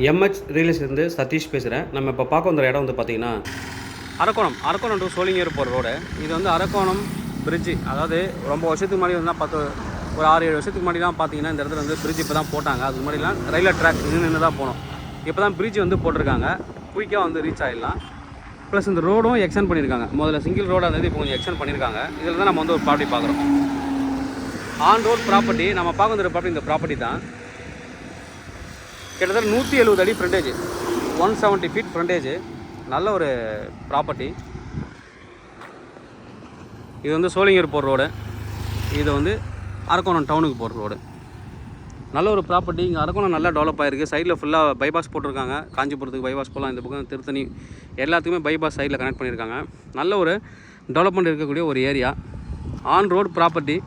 MH ரியல்எஸ்டேட்லேருந்து Satish பேசுகிறேன். நம்ம இப்போ பார்க்க வந்த இடம் வந்து பார்த்திங்கன்னா அரக்கோணம் டு சோளிங்கர் போகிற ரோடு. இது வந்து அரக்கோணம் பிரிட்ஜு. அதாவது ரொம்ப வருஷத்துக்கு முன்னாடி வந்து ஒரு 6-7 வருஷத்துக்கு முன்னாடிலாம் பார்த்தீங்கன்னா இந்த இடத்துல வந்து பிரிட்ஜ் இப்போ தான் போட்டாங்க. அதுக்கு முன்னாடிலாம் ரயில்வே ட்ராக் நின்று தான் போனோம். இப்போ தான் பிரிட்ஜ் வந்து போட்டிருக்காங்க. குயிக்காக வந்து ரீச் ஆகிடலாம். ப்ளஸ் இந்த ரோடும் எக்ஸ்டெண்ட் பண்ணியிருக்காங்க. முதல்ல சிங்கிள் ரோடாக இருந்தது, இப்போ கொஞ்சம் எக்ஸ்டெண்ட் பண்ணியிருக்காங்க. இதில் தான் நம்ம வந்து ஒரு ப்ராப்பர்ட்டி பார்க்குறோம். On road property. நம்ம பார்க்க வந்துற ப்ராப்பர்ட்டி இந்த ப்ராப்பர்ட்டி தான். கிட்டத்தட்ட 170 அடி ஃப்ரண்டேஜ், 170 ஃபீட் ஃப்ரண்டேஜ். நல்ல ஒரு ப்ராப்பர்ட்டி. இது வந்து சோளிங்கர் போகிற ரோடு. இது வந்து அரக்கோணம் டவுனுக்கு போகிற ரோடு. நல்ல ஒரு ப்ராப்பர்ட்டி. இங்கே அரக்கோணம் நல்லா டெவலப் ஆகிருக்கு. சைடில் ஃபுல்லாக பைபாஸ் போட்டிருக்காங்க. காஞ்சிபுரத்துக்கு பைபாஸ் போகலாம், இந்த பக்கம் திருத்தணி எல்லாத்துக்குமே பைபாஸ் சைடில் கனெக்ட் பண்ணியிருக்காங்க. நல்ல ஒரு டெவலப்மெண்ட் இருக்கக்கூடிய ஒரு ஏரியா. On road property.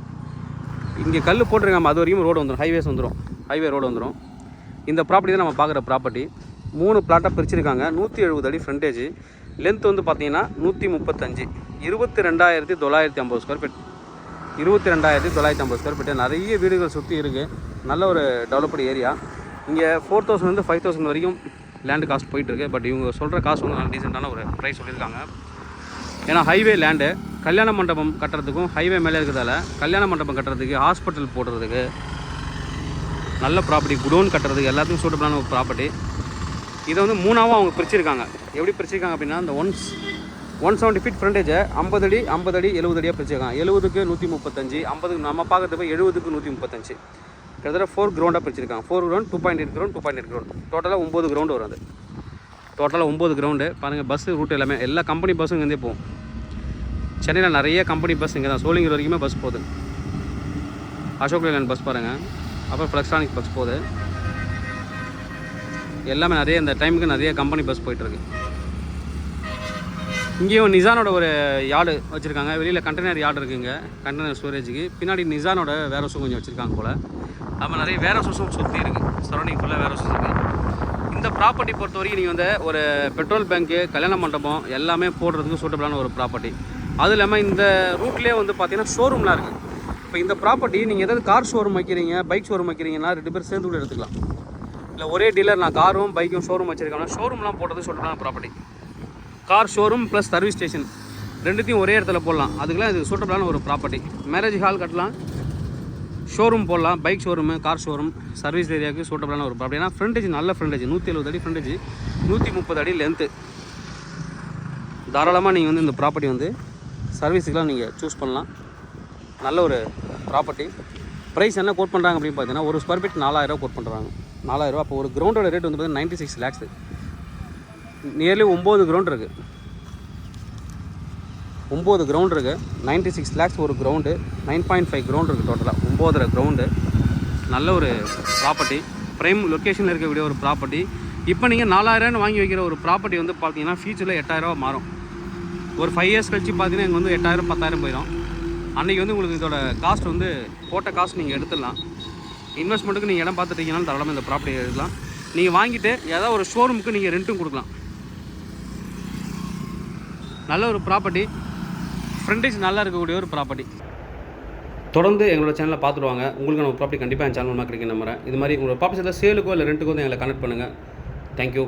இங்கே கல் போட்டிருக்காங்க, அது வரைக்கும் ரோடு வந்துடும், ஹைவே ரோடு வந்துடும். இந்த ப்ராப்பர்ட்டி தான் நம்ம பார்க்குற ப்ராப்பர்ட்டி. 3 பிளாட்டாக பிரிச்சிருக்காங்க. 170 அடி ஃப்ரண்டேஜ். லென்த் வந்து பார்த்தீங்கன்னா 135, 22,950 ஸ்கொயர் ஃபீட். 22,950 square feet. நிறைய வீடுகள் சுற்றி இருக்குது. நல்ல ஒரு டெவலப்டு ஏரியா. இங்கே 4,000 5,000 வரைக்கும் லேண்டு காஸ்ட் போயிட்டுருக்கு. பட் இவங்க சொல்கிற காஸ்ட் வந்து நல்ல டீசெண்டான ஒரு ப்ரைஸ் சொல்லியிருக்காங்க. ஏன்னா ஹைவே லேண்டு. கல்யாண மண்டபம் கட்டுறதுக்கும் ஹைவே மேலே இருக்கிறதால கல்யாண மண்டபம் கட்டுறதுக்கு, ஹாஸ்பிட்டல் போடுறதுக்கு நல்ல ப்ராப்பர்ட்டி, குடோன் கட்டுறதுக்கு எல்லாத்துக்கும் சூட்டபிளான ஒரு ப்ராப்பர்ட்டி. இதை வந்து 3ஆகவும் அவங்க பிரிச்சிருக்காங்க. எப்படி பிரிச்சிருக்காங்க அப்படின்னா, இந்த 170 ஃபீட் ஃப்ரண்டேஜை 50 அடி 50 அடி 70 அடியாக பிரிச்சிருக்காங்க. 70க்கு 135, 50க்கு நம்ம பார்க்குறதுக்கு 70க்கு 135. கிட்டத்தட்ட 4 கிரவுண்டாக பிரிச்சிருக்காங்க. 4 கிரவுண்ட், 2.8 கிரவுண்ட், 2.8 கிரவுண்ட். டோட்டலாக 9 கிரவுண்டு வரும். அது டோட்டலாக 9 கிரவுண்டு. பாருங்கள், பஸ்ஸு ரூட் எல்லாமே எல்லா கம்பெனி பஸ்ஸும் இங்கேருந்தே போகும். சென்னையில் நிறைய கம்பெனி பஸ் இங்கே தான். சோளிங்கர் வரைக்குமே பஸ் போகுது. அசோக் லேலண்ட் பஸ் பாருங்கள். அப்புறம் ஃப்ளெக்ஸ்ட்ரானிக் பஸ் போகுது. எல்லாமே நிறைய இந்த டைமுக்கு நிறைய கம்பெனி பஸ் போயிட்டுருக்கு. இங்கேயும் நிசானோட ஒரு யார்டு வச்சுருக்காங்க. வெளியில் கண்டெய்னர் யார்டு இருக்குங்க, கண்டெய்னர் ஸ்டோரேஜுக்கு. பின்னாடி நிசானோட வேர் ஹவுஸும் கொஞ்சம் வச்சுருக்காங்க போல். நம்ம நிறைய வேர் ஹவுஸும் சுற்றி இருக்குது. சரௌண்டிங் ஃபுல்லாக வேர் ஹவுஸஸ் இருக்குது. இந்த ப்ராப்பர்ட்டி பொறுத்த வரைக்கும் நீங்கள் வந்து ஒரு பெட்ரோல் பேங்க்கு, கல்யாண மண்டபம் எல்லாமே போடுறதுக்கு சூட்டபிளான ஒரு ப்ராப்பர்ட்டி. அதுவும் இல்லாமல் இந்த ரூட்லேயே வந்து பார்த்திங்கன்னா ஷோரூம்லாம் இருக்குது. இப்போ இந்த ப்ராப்பர்ட்டி நீங்கள் எதாவது கார் ஷோரூம் வைக்கிறீங்க, பைக் ஷோரூம் வைக்கிறீங்கன்னா 2 பேர் சேர்ந்து கூட எடுத்துக்கலாம். இல்லை ஒரே டீலர் நான் காரும் பைக்கும் ஷோரூம் வச்சுருக்கேன்னா ஷோரூம்லாம் போடுறது சூட்டபிளான property. Car showroom plus service station ரெண்டுத்தையும் ஒரே இடத்துல போடலாம். அதுக்கெலாம் இது சூட்டபிளான ஒரு ப்ராப்பர்ட்டி. மேரேஜ் ஹால் கட்டலாம், ஷோரூம் போடலாம், bike showroom, car showroom, service ஏரியாவுக்கு சூட்டபிளான ஒரு ப்ராப்பர்ட்டி. ஏன்னா ஃப்ரண்டேஜ் நல்ல ஃப்ரண்டேஜ், 170 அடி ஃப்ரண்டேஜ், 130 அடி லென்த்து. தாராளமாக நீங்கள் வந்து இந்த ப்ராப்பர்ட்டி வந்து சர்வீஸுக்கெலாம் நீங்கள் சூஸ் பண்ணலாம். நல்ல ஒரு ப்ராப்பர்ட்டி. ப்ரைஸ் என்ன கோட் பண்ணுறாங்க அப்படின்னு பார்த்தீங்கன்னா, ஒரு ஸ்கொயர் ஃபீட் 4,000 கோட் பண்ணுறாங்க. 4,000. அப்போ ஒரு கிரவுண்டோட ரேட் வந்து பார்த்தீங்கன்னா 96 lakhs. நியர்லி 9 கிரவுண்ட் இருக்குது. 9 கிரவுண்ட் இருக்குது. 96 lakhs ஒரு கிரவுண்டு. 9.5 கிரவுண்ட் இருக்குது டோட்டலாக. 9 கிரவுண்டு. நல்ல ஒரு ப்ராப்பர்ட்டி. ப்ரைம் லொக்கேஷனில் இருக்கக்கூடிய ஒரு ப்ராப்பர்ட்டி. இப்போ நீங்கள் 4,000 வாங்கி வைக்கிற ஒரு ப்ராப்பர்ட்டி வந்து பார்த்தீங்கன்னா ஃபியூச்சரில் 8,000 மாறும். ஒரு 5 years கழிச்சு பார்த்தீங்கன்னா இங்கே வந்து 8,000 10,000 போயிடும். அன்றைக்கி வந்து உங்களுக்கு இதோட காஸ்ட் வந்து போட்ட காஸ்ட் நீங்கள் எடுத்துடலாம். இன்வெஸ்ட்மெண்ட்டுக்கு நீங்கள் இடம் பார்த்துட்டீங்கன்னாலும் தாராளமாக இந்த ப்ராப்பர்ட்டி எடுக்கலாம். நீங்கள் வாங்கிட்டு ஏதாவது ஒரு ஷோரூமுக்கு நீங்கள் ரெண்ட்டும் கொடுக்கலாம். நல்ல ஒரு ப்ராப்பர்ட்டி. ஃப்ரண்டேஜ் நல்லா இருக்கக்கூடிய ஒரு ப்ராப்பர்ட்டி. தொடர்ந்து எங்களோட சேனலை பார்த்துட்டு வாங்க. உங்களுக்கு நம்ம ப்ராப்பர்ட்டி கண்டிப்பாக என் சேனல் கிடைக்கும் நம்புறேன். இது மாதிரி உங்களோட ப்ராப்பர்ட்டி சேலுக்கோ இல்லை ரெண்ட்டுக்கோ வந்து எங்களை கனெக்ட் பண்ணுங்கள். தேங்க்யூ.